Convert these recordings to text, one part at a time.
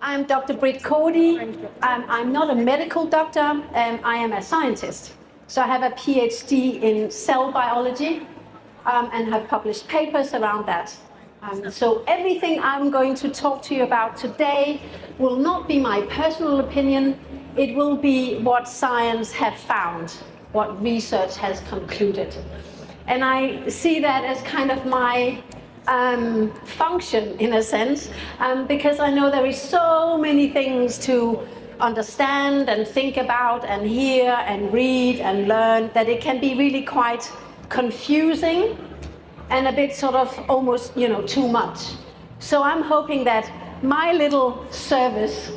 I'm Dr. Britt Cordi. I'm not a medical doctor, I am a scientist. So I have a PhD in cell biology and have published papers around that. So everything I'm going to talk to you about today will not be my personal opinion, it will be what science have found, what research has concluded. And I see that as kind of my function in a sense, because I know there is so many things to understand and think about and hear and read and learn that it can be really quite confusing and a bit sort of almost, too much. So I'm hoping that my little service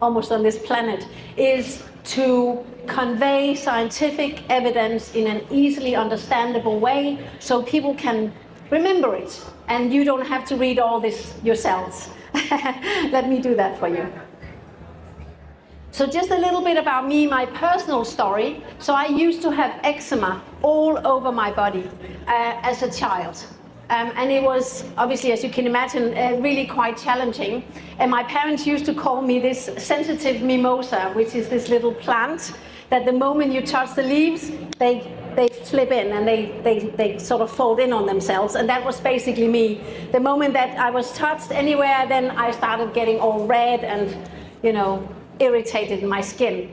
almost on this planet is to convey scientific evidence in an easily understandable way so people can remember it and you don't have to read all this yourselves. Let me do that for you. So just a little bit about me, my personal story. So I used to have eczema all over my body as a child. And it was, obviously, as you can imagine, really quite challenging. And my parents used to call me this sensitive mimosa, which is this little plant that the moment you touch the leaves, they flip in and they sort of fold in on themselves. And that was basically me. The moment that I was touched anywhere, then I started getting all red and, irritated in my skin.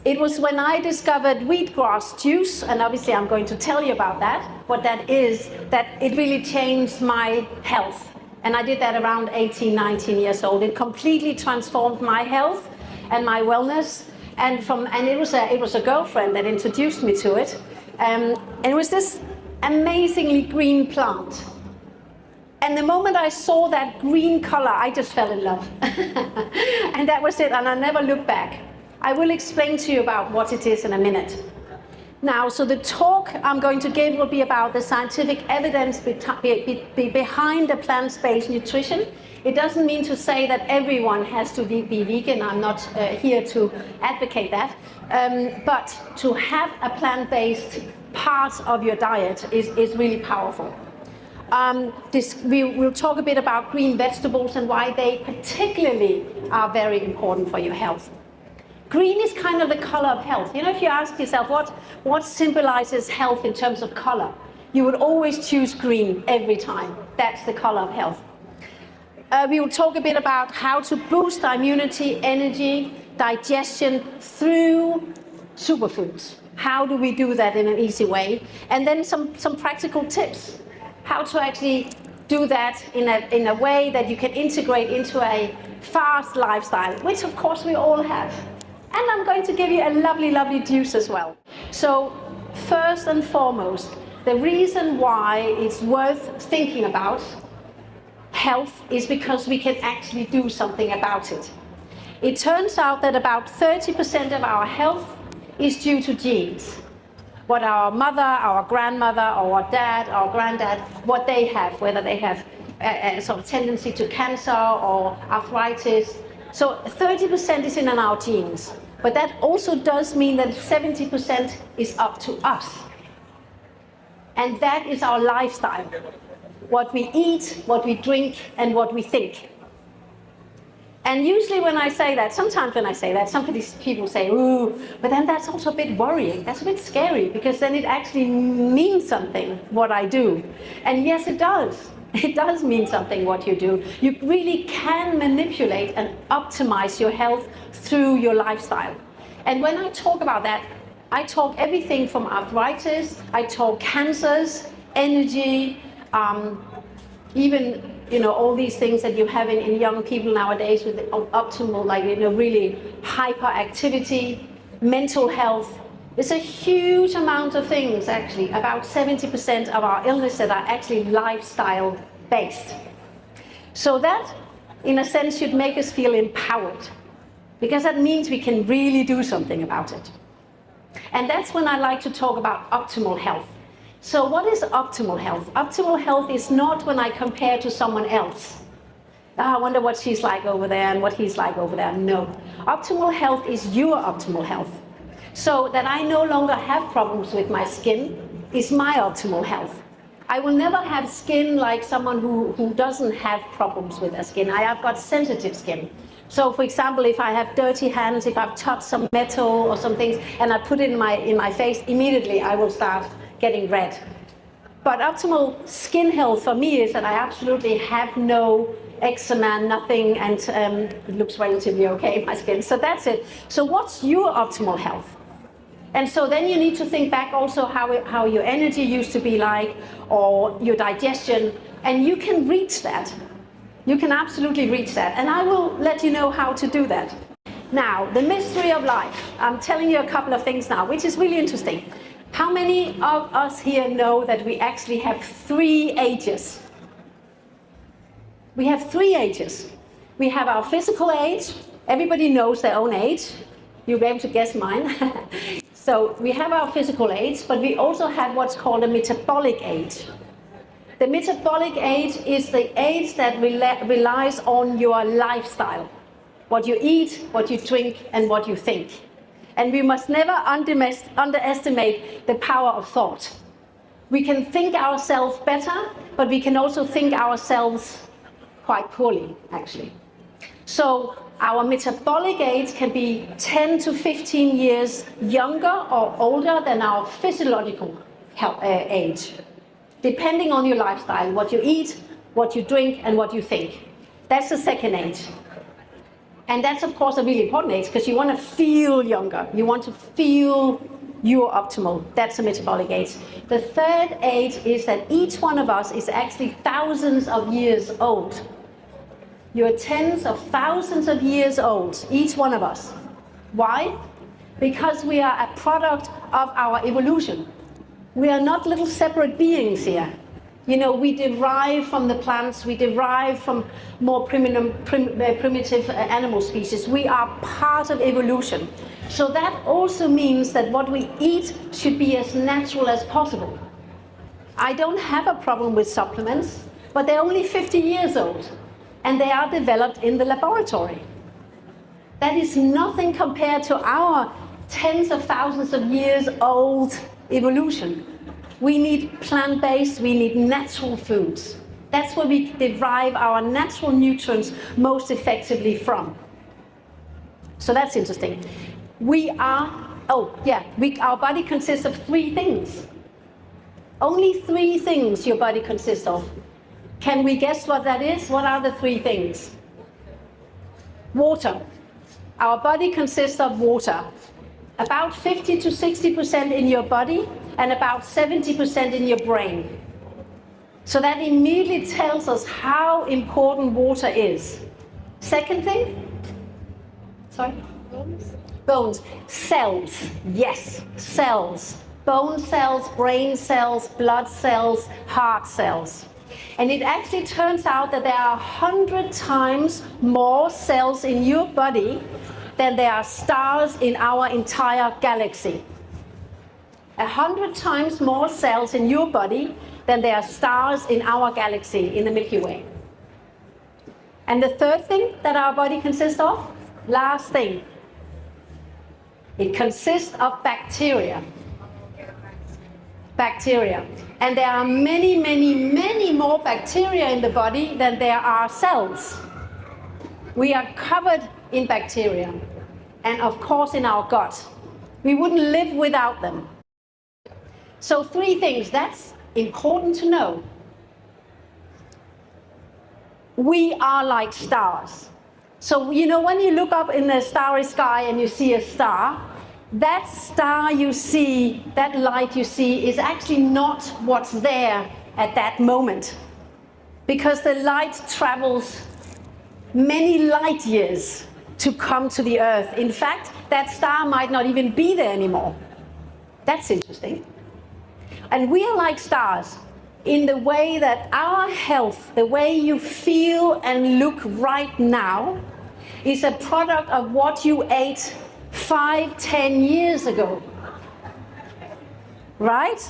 It was when I discovered wheatgrass juice, and obviously I'm going to tell you about that, what that is, that it really changed my health. And I did that around 18, 19 years old. It completely transformed my health and my wellness. And it was a girlfriend that introduced me to it. And it was this amazingly green plant. And the moment I saw that green color, I just fell in love. And that was it, and I never looked back. I will explain to you about what it is in a minute. Now, so the talk I'm going to give will be about the scientific evidence behind the plant-based nutrition. It doesn't mean to say that everyone has to be vegan. I'm not here to advocate that. But to have a plant-based part of your diet is really powerful. We'll talk a bit about green vegetables and why they particularly are very important for your health. Green is kind of the color of health. If you ask yourself what symbolizes health in terms of color, you would always choose green every time. That's the color of health. We will talk a bit about how to boost immunity, energy, digestion through superfoods. How do we do that in an easy way? And then some practical tips. How to actually do that in a way that you can integrate into a fast lifestyle, which of course we all have. And I'm going to give you a lovely, lovely juice as well. So first and foremost, the reason why it's worth thinking about health is because we can actually do something about it. It turns out that about 30% of our health is due to genes. What our mother, our grandmother, or our dad, our granddad, what they have, whether they have a sort of tendency to cancer or arthritis. So 30% is in our genes. But that also does mean that 70% is up to us. And that is our lifestyle. What we eat, what we drink, and what we think. And usually when I say that, sometimes when I say that, people say, ooh, but then that's also a bit worrying. That's a bit scary because then it actually means something, what I do. And yes, it does. It does mean something what you do. You really can manipulate and optimize your health through your lifestyle. And when I talk about that, I talk everything from arthritis, I talk cancers, energy, even all these things that you have in young people nowadays with optimal, really hyperactivity, mental health. It's a huge amount of things, actually. About 70% of our illnesses are actually lifestyle based. So that, in a sense, should make us feel empowered, because that means we can really do something about it. And that's when I like to talk about optimal health. So what is optimal health? Optimal health is not when I compare to someone else. I wonder what she's like over there and what he's like over there. No. Optimal health is your optimal health. So that I no longer have problems with my skin is my optimal health. I will never have skin like someone who doesn't have problems with their skin. I have got sensitive skin. So for example, if I have dirty hands, if I've touched some metal or some things, and I put it in my face, immediately I will start getting red. But optimal skin health for me is that I absolutely have no eczema, nothing, and it looks relatively okay, my skin. So that's it. So what's your optimal health? And so then you need to think back also how your energy used to be like, or your digestion, and you can reach that. You can absolutely reach that. And I will let you know how to do that. Now, the mystery of life. I'm telling you a couple of things now, which is really interesting. How many of us here know that we actually have 3 ages? We have 3 ages. We have our physical age. Everybody knows their own age. You'll be able to guess mine. So we have our physical age, but we also have what's called a metabolic age. The metabolic age is the age that relies on your lifestyle. What you eat, what you drink, and what you think. And we must never underestimate the power of thought. We can think ourselves better, but we can also think ourselves quite poorly, actually. So our metabolic age can be 10 to 15 years younger or older than our physiological age, depending on your lifestyle, what you eat, what you drink, and what you think. That's the second age. And that's, of course, a really important age because you want to feel younger. You want to feel you're optimal. That's the metabolic age. The third age is that each one of us is actually thousands of years old. You're tens of thousands of years old, each one of us. Why? Because we are a product of our evolution. We are not little separate beings here. You know, we derive from the plants, we derive from more primitive animal species. We are part of evolution. So that also means that what we eat should be as natural as possible. I don't have a problem with supplements, but they're only 50 years old. And they are developed in the laboratory. That is nothing compared to our tens of thousands of years old evolution. We need plant-based, we need natural foods. That's where we derive our natural nutrients most effectively from. So that's interesting. Our body consists of 3 things. Only 3 things your body consists of. Can we guess what that is? What are the 3 things? Water. Our body consists of water. About 50 to 60% in your body and about 70% in your brain. So that immediately tells us how important water is. Second thing? Sorry? Bones. Cells. Yes, cells. Bone cells, brain cells, blood cells, heart cells. And it actually turns out that there are 100 times more cells in your body than there are stars in our entire galaxy. 100 times more cells in your body than there are stars in our galaxy, in the Milky Way. And the third thing that our body consists of, last thing, it consists of bacteria. Bacteria. And there are many, many, many more bacteria in the body than there are cells. We are covered in bacteria. And of course in our gut. We wouldn't live without them. So 3 things, that's important to know. We are like stars. So, you know, when you look up in the starry sky and you see a star, that star you see, that light you see, is actually not what's there at that moment. Because the light travels many light years to come to the Earth. In fact, that star might not even be there anymore. That's interesting. And we are like stars in the way that our health, the way you feel and look right now, is a product of what you ate 5-10 years ago. Right?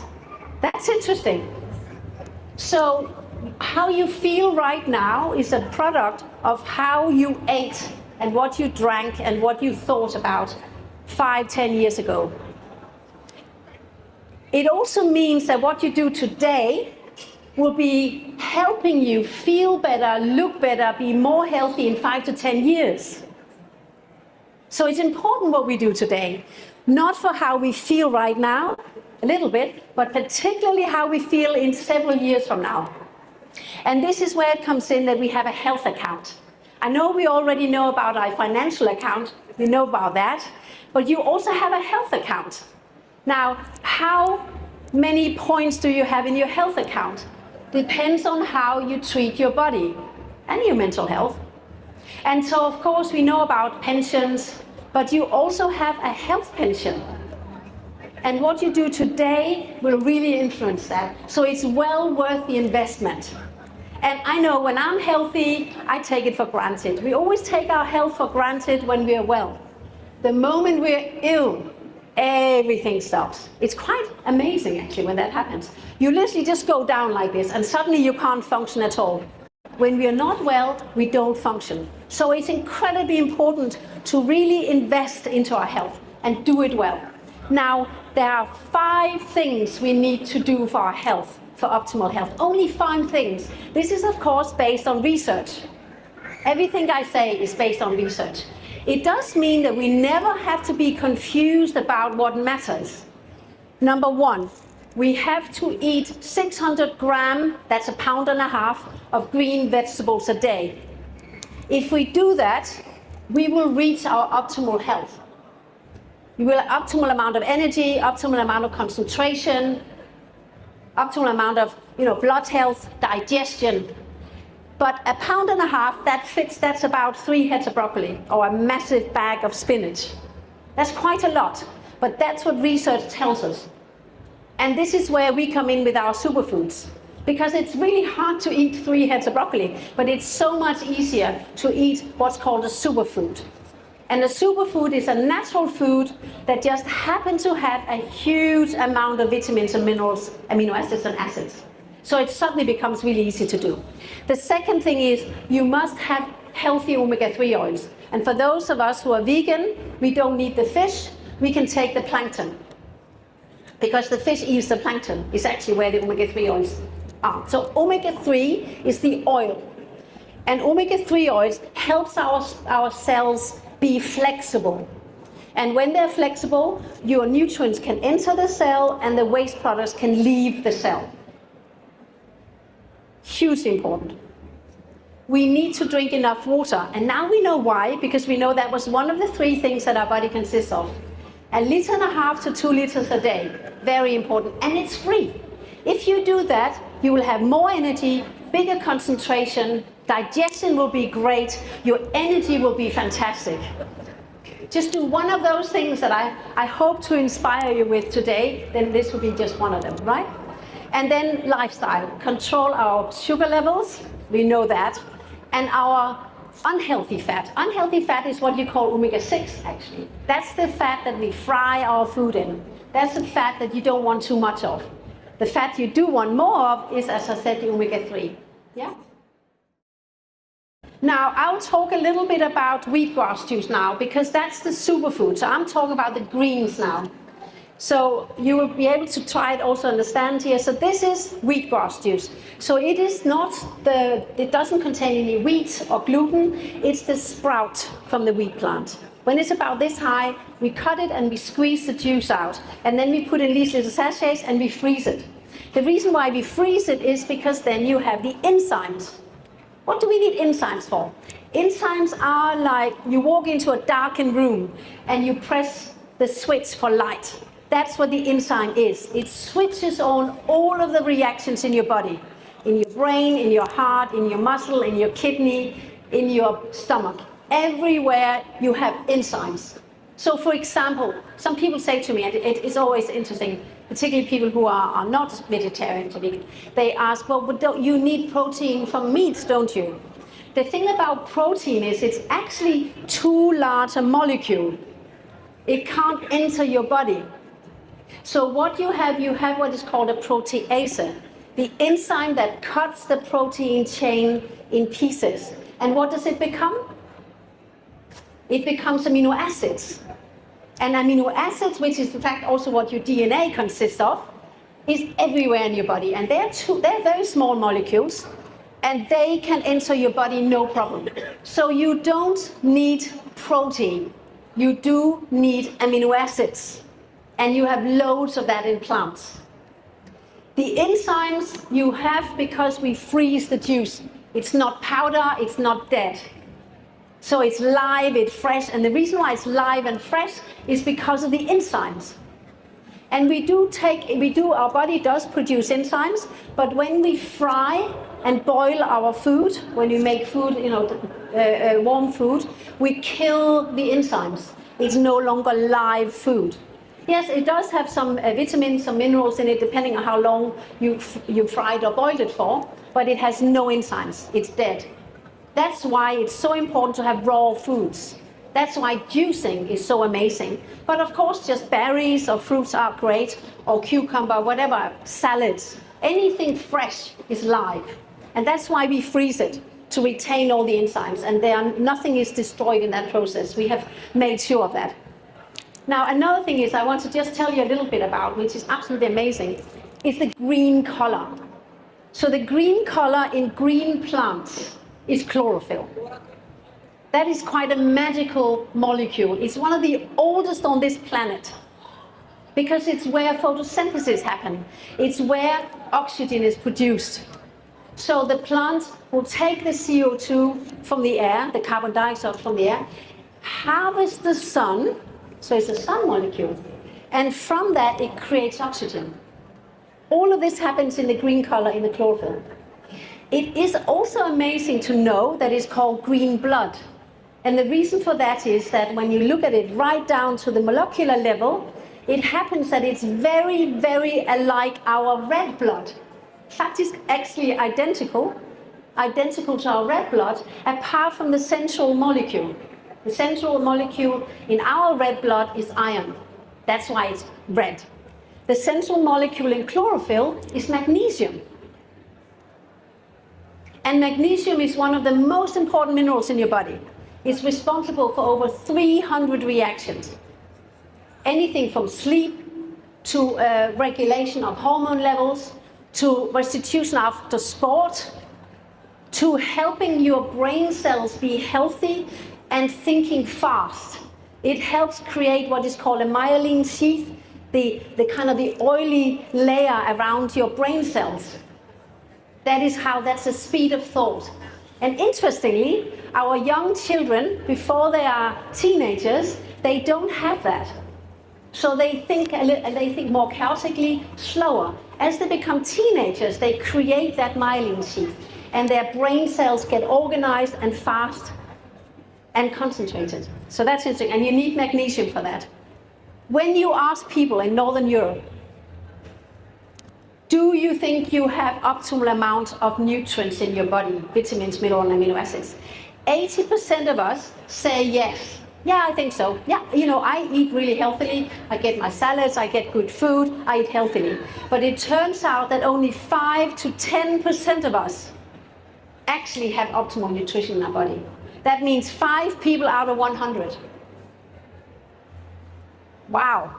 That's interesting. So how you feel right now is a product of how you ate and what you drank and what you thought about 5-10 years ago. It also means that what you do today will be helping you feel better, look better, be more healthy in 5 to 10 years. So it's important what we do today, not for how we feel right now, a little bit, but particularly how we feel in several years from now. And this is where it comes in that we have a health account. I know we already know about our financial account, we know about that, but you also have a health account. Now, how many points do you have in your health account? Depends on how you treat your body and your mental health. And so, of course, we know about pensions, but you also have a health pension. And what you do today will really influence that. So it's well worth the investment. And I know when I'm healthy, I take it for granted. We always take our health for granted when we are well. The moment we're ill, everything stops. It's quite amazing actually when that happens. You literally just go down like this and suddenly you can't function at all. When we are not well, we don't function. So it's incredibly important to really invest into our health and do it well. Now, there are 5 things we need to do for our health, for optimal health. Only 5 things. This is, of course, based on research. Everything I say is based on research. It does mean that we never have to be confused about what matters. Number 1, we have to eat 600 grams, that's 1.5 pounds, of green vegetables a day. If we do that, we will reach our optimal health. You will have optimal amount of energy, optimal amount of concentration, optimal amount of blood health, digestion. But 1.5 pounds, that's about 3 heads of broccoli or a massive bag of spinach. That's quite a lot, but that's what research tells us. And this is where we come in with our superfoods, because it's really hard to eat 3 heads of broccoli, but it's so much easier to eat what's called a superfood. And a superfood is a natural food that just happens to have a huge amount of vitamins and minerals, amino acids and acids. So it suddenly becomes really easy to do. The second thing is you must have healthy omega-3 oils. And for those of us who are vegan, we don't need the fish, we can take the plankton. Because the fish eats the plankton, is actually where the omega-3 oils are. So omega-3 is the oil. And omega-3 oils helps our cells be flexible. And when they're flexible, your nutrients can enter the cell and the waste products can leave the cell. Hugely important. We need to drink enough water. And now we know why, because we know that was one of the 3 things that our body consists of. 1.5 liters to 2 liters a day. Very important. And it's free. If you do that, you will have more energy, bigger concentration, digestion will be great, your energy will be fantastic. Just do one of those things that I hope to inspire you with today, then this will be just one of them, right? And then lifestyle, control our sugar levels, we know that, and our unhealthy fat. Unhealthy fat is what you call omega-6 actually. That's the fat that we fry our food in. That's the fat that you don't want too much of. The fat you do want more of is, as I said, the omega-3. Yeah? Now, I'll talk a little bit about wheatgrass juice now, because that's the superfood. So I'm talking about the greens now. So you will be able to try it, also understand here. So this is wheatgrass juice. So it is not it doesn't contain any wheat or gluten. It's the sprout from the wheat plant. When it's about this high, we cut it and we squeeze the juice out. And then we put in these little sachets and we freeze it. The reason why we freeze it is because then you have the enzymes. What do we need enzymes for? Enzymes are like you walk into a darkened room and you press the switch for light. That's what the enzyme is. It switches on all of the reactions in your body, in your brain, in your heart, in your muscle, in your kidney, in your stomach. Everywhere you have enzymes. So for example, some people say to me, and it is always interesting, particularly people who are not vegetarian or vegan, they ask, well, but don't you need protein from meats, don't you? The thing about protein is it's actually too large a molecule. It can't enter your body. So what you have what is called a protease, the enzyme that cuts the protein chain in pieces. And what does it become? It becomes amino acids. And amino acids, which is in fact also what your DNA consists of, is everywhere in your body. And they're very small molecules, and they can enter your body no problem. So you don't need protein. you do need amino acids, and you have loads of that in plants. The enzymes you have because we freeze the juice. It's not powder, it's not dead. So it's live, it's fresh, and the reason why it's live and fresh is because of the enzymes. And our body does produce enzymes, but when we fry and boil our food, when we make food, warm food, we kill the enzymes. It's no longer live food. Yes, it does have some vitamins, some minerals in it, depending on how long you fried or boiled it for, but it has no enzymes. It's dead. That's why it's so important to have raw foods. That's why juicing is so amazing. But of course, just berries or fruits are great, or cucumber, whatever, salads. Anything fresh is live. And that's why we freeze it, to retain all the enzymes. And nothing is destroyed in that process. We have made sure of that. Now, another thing is I want to just tell you a little bit about, which is absolutely amazing, is the green color. So the green color in green plants is chlorophyll. That is quite a magical molecule. It's one of the oldest on this planet because it's where photosynthesis happens. It's where oxygen is produced. So the plant will take the CO2 from the air, the carbon dioxide from the air, harvest the sun, so it's a sun molecule, and from that it creates oxygen. All of this happens in the green color in the chlorophyll. It is also amazing to know that it's called green blood. And the reason for that is that when you look at it right down to the molecular level, it happens that it's very, very alike our red blood. In fact, it's actually identical to our red blood, apart from the central molecule. The central molecule in our red blood is iron. That's why it's red. The central molecule in chlorophyll is magnesium. And magnesium is one of the most important minerals in your body. It's responsible for over 300 reactions. Anything from sleep to regulation of hormone levels, to restitution after sport, to helping your brain cells be healthy and thinking fast. It helps create what is called a myelin sheath, the kind of the oily layer around your brain cells. That's the speed of thought. And interestingly, our young children, before they are teenagers, they don't have that. So they think more chaotically, slower. As they become teenagers, they create that myelin sheath, and their brain cells get organized and fast and concentrated. So that's interesting, and you need magnesium for that. When you ask people in Northern Europe, do you think you have optimal amount of nutrients in your body, vitamins, minerals, and amino acids? 80% of us say yes. Yeah, I think so. Yeah, I eat really healthily. I get my salads, I get good food, I eat healthily. But it turns out that only 5 to 10% of us actually have optimal nutrition in our body. That means 5 people out of 100. Wow.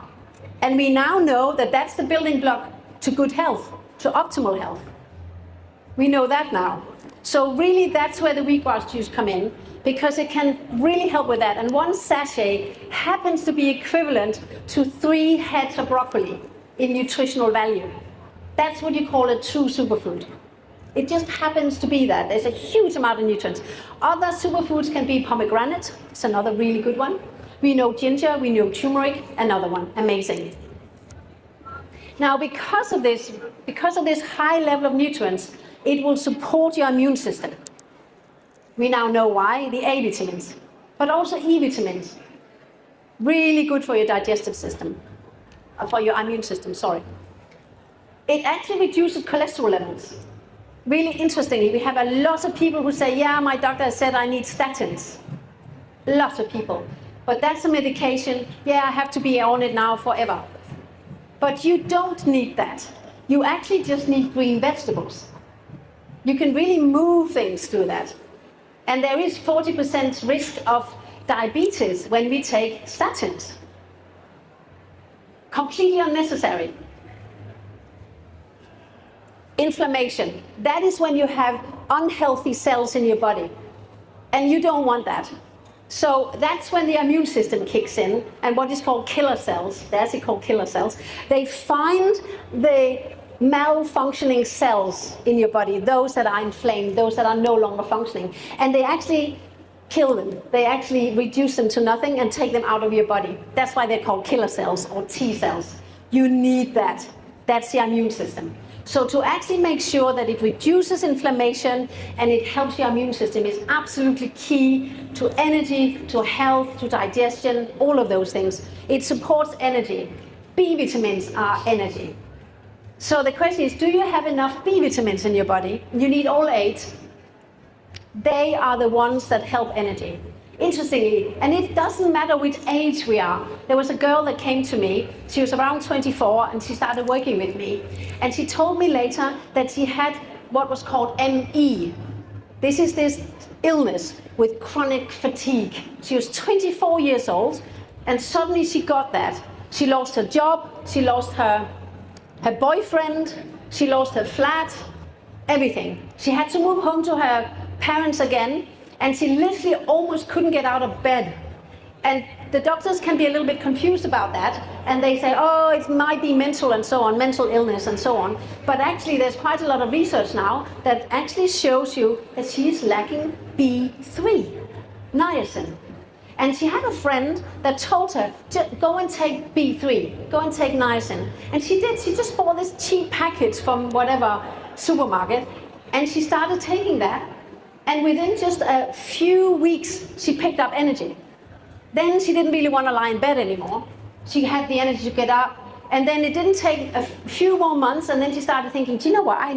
And we now know that that's the building block to good health, to optimal health. We know that now. So really that's where the wheatgrass juice come in, because it can really help with that. And one sachet happens to be equivalent to 3 heads of broccoli in nutritional value. That's what you call a true superfood. It just happens to be that. There's a huge amount of nutrients. Other superfoods can be pomegranate. It's another really good one. We know ginger, we know turmeric, another one. Amazing. Now, because of this high level of nutrients, it will support your immune system. We now know why, the A vitamins, but also E vitamins. Really good for your digestive system, for your immune system, sorry. It actually reduces cholesterol levels. Really interestingly, we have a lot of people who say, yeah, my doctor said I need statins. Lots of people. But that's a medication, yeah, I have to be on it now forever. But you don't need that. You actually just need green vegetables. You can really move things through that. And there is 40% risk of diabetes when we take statins. Completely unnecessary. Inflammation. That is when you have unhealthy cells in your body. And you don't want that. So that's when the immune system kicks in, and what is called killer cells, they're actually called killer cells, they find the malfunctioning cells in your body, those that are inflamed, those that are no longer functioning, and they actually kill them. They actually reduce them to nothing and take them out of your body. That's why they're called killer cells or T cells. You need that. That's the immune system. So to actually make sure that it reduces inflammation and it helps your immune system is absolutely key to energy, to health, to digestion, all of those things. It supports energy. B vitamins are energy. So the question is, do you have enough B vitamins in your body? You need all 8. They are the ones that help energy. Interestingly, and it doesn't matter which age we are. There was a girl that came to me, she was around 24 and she started working with me. And she told me later that she had what was called ME. This is this illness with chronic fatigue. She was 24 years old and suddenly she got that. She lost her job, she lost her boyfriend, she lost her flat, everything. She had to move home to her parents again. And she literally almost couldn't get out of bed. And the doctors can be a little bit confused about that. And they say, oh, it might be mental and so on, mental illness and so on. But actually, there's quite a lot of research now that actually shows you that she's lacking B3, niacin. And she had a friend that told her, go and take B3, go and take niacin. And she did. She just bought this cheap package from whatever supermarket. And she started taking that. And within just a few weeks, she picked up energy. Then she didn't really want to lie in bed anymore. She had the energy to get up. And then it didn't take a few more months, and then she started thinking, do you know what I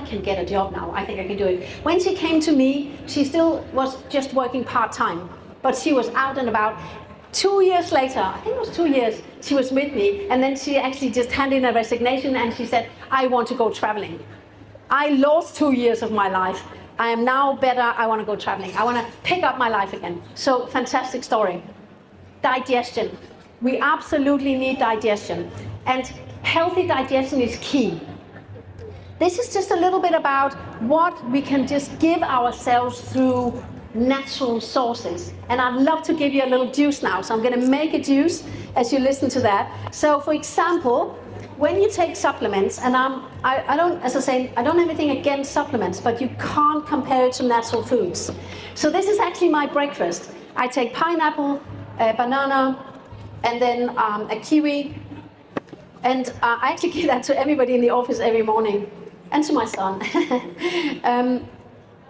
can get a job now. I think I can do it. When she came to me, she still was just working part-time, but she was out and about. 2 years later, I think it was 2 years, she was with me, and then she actually just handed in a resignation, and she said, I want to go traveling. I lost 2 years of my life. I am now better, I want to go traveling. I want to pick up my life again. So, fantastic story. Digestion. We absolutely need digestion. And healthy digestion is key. This is just a little bit about what we can just give ourselves through natural sources. And I'd love to give you a little juice now. So I'm going to make a juice as you listen to that. So, for example, when you take supplements, and I don't, as I say, I don't have anything against supplements, but you can't compare it to natural foods. So this is actually my breakfast. I take pineapple, a banana, and then a kiwi, and I actually give that to everybody in the office every morning, and to my son.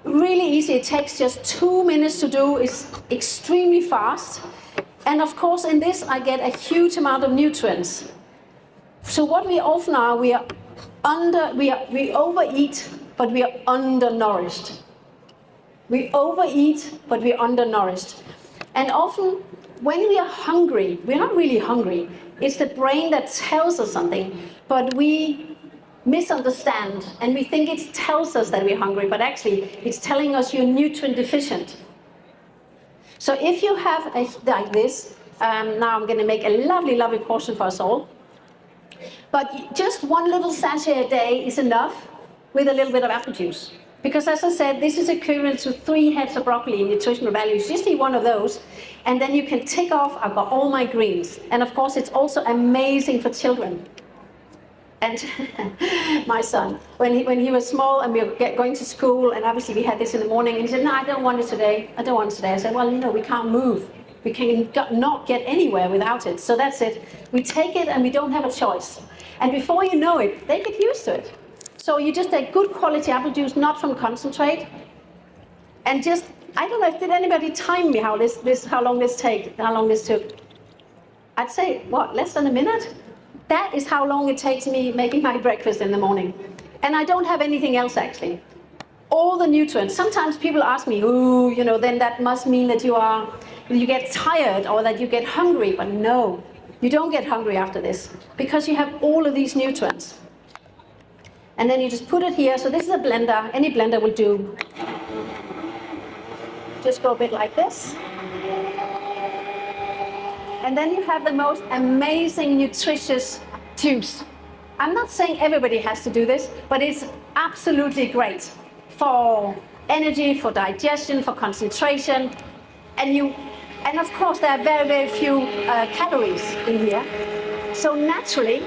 Really easy. It takes just 2 minutes to do. It's extremely fast, and of course, in this I get a huge amount of nutrients. So what we often are, we overeat, but we are undernourished. We overeat, but we are undernourished. And often, when we are hungry, we're not really hungry. It's the brain that tells us something, but we misunderstand, and we think it tells us that we're hungry, but actually, it's telling us you're nutrient deficient. So if you have like this, now I'm going to make a lovely, lovely portion for us all. But just 1 little sachet a day is enough with a little bit of apple juice. Because as I said, this is equivalent to 3 heads of broccoli in nutritional values. Just eat 1 of those, and then you can tick off, I've got all my greens. And of course, it's also amazing for children. And my son, when he was small and we were going to school, and obviously we had this in the morning, and he said, no, I don't want it today. I don't want it today. I said, well, we can't move. We can not get anywhere without it. So that's it. We take it and we don't have a choice. And before you know it, they get used to it. So you just take good quality apple juice, not from concentrate. And just, I don't know, did anybody time me how long this took? I'd say, less than a minute? That is how long it takes me making my breakfast in the morning. And I don't have anything else actually. All the nutrients. Sometimes people ask me, then that must mean that you get tired or that you get hungry, but no, you don't get hungry after this because you have all of these nutrients. And then you just put it here. So this is a blender. Any blender will do. Just go a bit like this. And then you have the most amazing, nutritious juice. I'm not saying everybody has to do this, but it's absolutely great for energy, for digestion, for concentration. And And of course, there are very, very few calories in here. So naturally,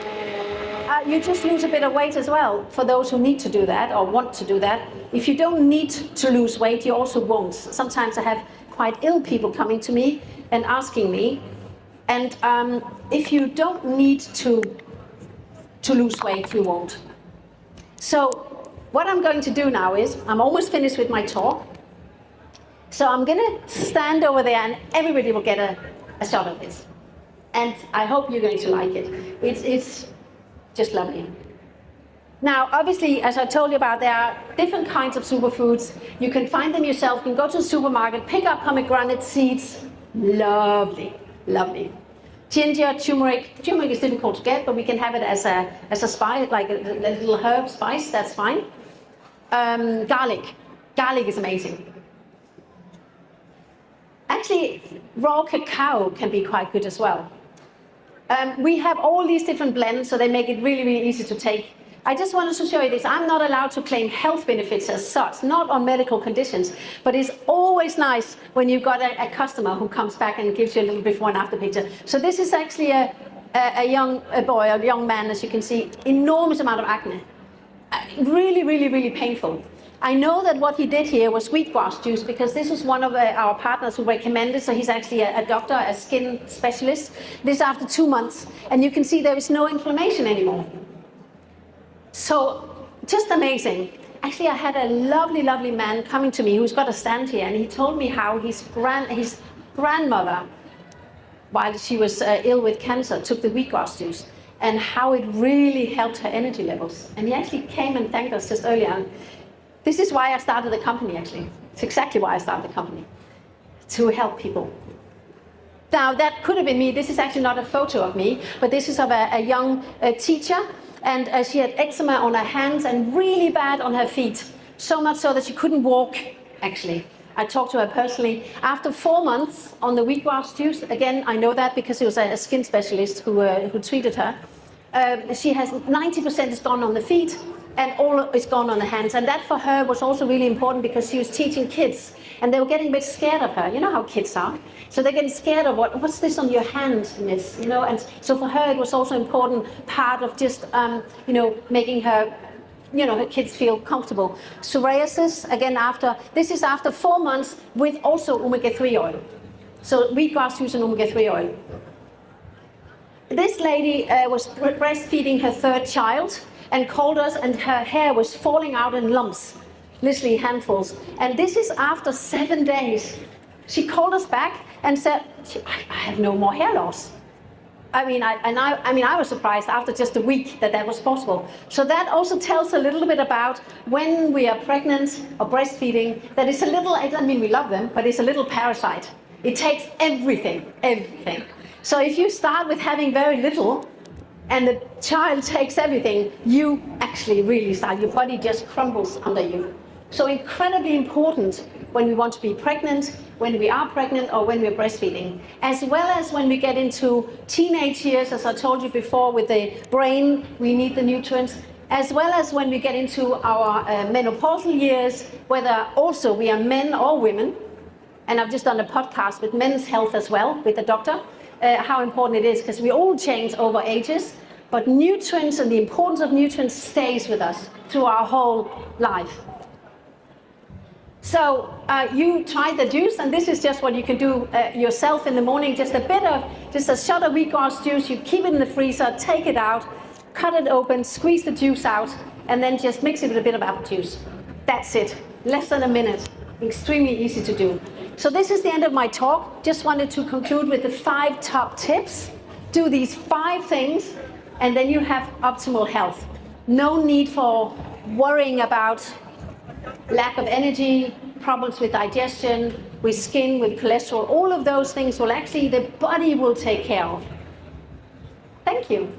you just lose a bit of weight as well for those who need to do that or want to do that. If you don't need to lose weight, you also won't. Sometimes I have quite ill people coming to me and asking me. And if you don't need to lose weight, you won't. So what I'm going to do now is, I'm almost finished with my talk. So I'm going to stand over there and everybody will get a shot of this. And I hope you're going to like it. It's just lovely. Now, obviously, as I told you about, there are different kinds of superfoods. You can find them yourself. You can go to the supermarket, pick up pomegranate seeds. Lovely, lovely. Ginger, turmeric. Turmeric is difficult to get, but we can have it as a spice, like a little herb spice. That's fine. Garlic. Garlic is amazing. Actually, raw cacao can be quite good as well. We have all these different blends, so they make it really, really easy to take. I just wanted to show you this. I'm not allowed to claim health benefits as such, not on medical conditions, but it's always nice when you've got a customer who comes back and gives you a little before and after picture. So this is actually a young boy, a young man, as you can see, enormous amount of acne. Really, really, really painful. I know that what he did here was wheatgrass juice, because this is one of our partners who recommended. So he's actually a doctor, a skin specialist. This after 2 months, and you can see there is no inflammation anymore. So just amazing. Actually, I had a lovely, lovely man coming to me who's got a stand here, and he told me how his grandmother, while she was ill with cancer, took the wheatgrass juice, and how it really helped her energy levels. And he actually came and thanked us just earlier. This is why I started the company, actually. It's exactly why I started the company, to help people. Now, that could have been me. This is actually not a photo of me, but this is of a young teacher, and she had eczema on her hands and really bad on her feet, so much so that she couldn't walk, actually. I talked to her personally. After 4 months on the wheatgrass juice, again, I know that because it was a skin specialist who treated her, she has 90% is gone on the feet, and all is gone on the hands. And that for her was also really important, because she was teaching kids and they were getting a bit scared of her. You know how kids are. So they're getting scared of what's this on your hand, miss? You know, and so for her it was also important part of just, making her, her kids feel comfortable. Psoriasis, again, this is after 4 months with also omega-3 oil. So wheatgrass juice and omega-3 oil. This lady was breastfeeding her 3rd child, and called us, and her hair was falling out in lumps, literally handfuls. And this is after 7 days. She called us back and said, I have no more hair loss. I mean, I was surprised after just a week that was possible. So that also tells a little bit about when we are pregnant or breastfeeding, that it's a little, I mean, we love them, but it's a little parasite. It takes everything, everything. So if you start with having very little, and the child takes everything, you actually really start, your body just crumbles under you. So incredibly important when we want to be pregnant, when we are pregnant, or when we're breastfeeding. As well as when we get into teenage years, as I told you before, with the brain, we need the nutrients. As well as when we get into our menopausal years, whether also we are men or women. And I've just done a podcast with men's health as well, with the doctor. How important it is, because we all change over ages, but nutrients and the importance of nutrients stays with us through our whole life. So you tried the juice, and this is just what you can do yourself in the morning. Just a shot of wheatgrass juice. You keep it in the freezer, take it out, cut it open, squeeze the juice out, and then just mix it with a bit of apple juice. That's it. Less than a minute. Extremely easy to do. So this is the end of my talk. Just wanted to conclude with the 5 top tips. Do these 5 things, and then you have optimal health. No need for worrying about lack of energy, problems with digestion, with skin, with cholesterol. All of those things will actually, the body will take care of. Thank you.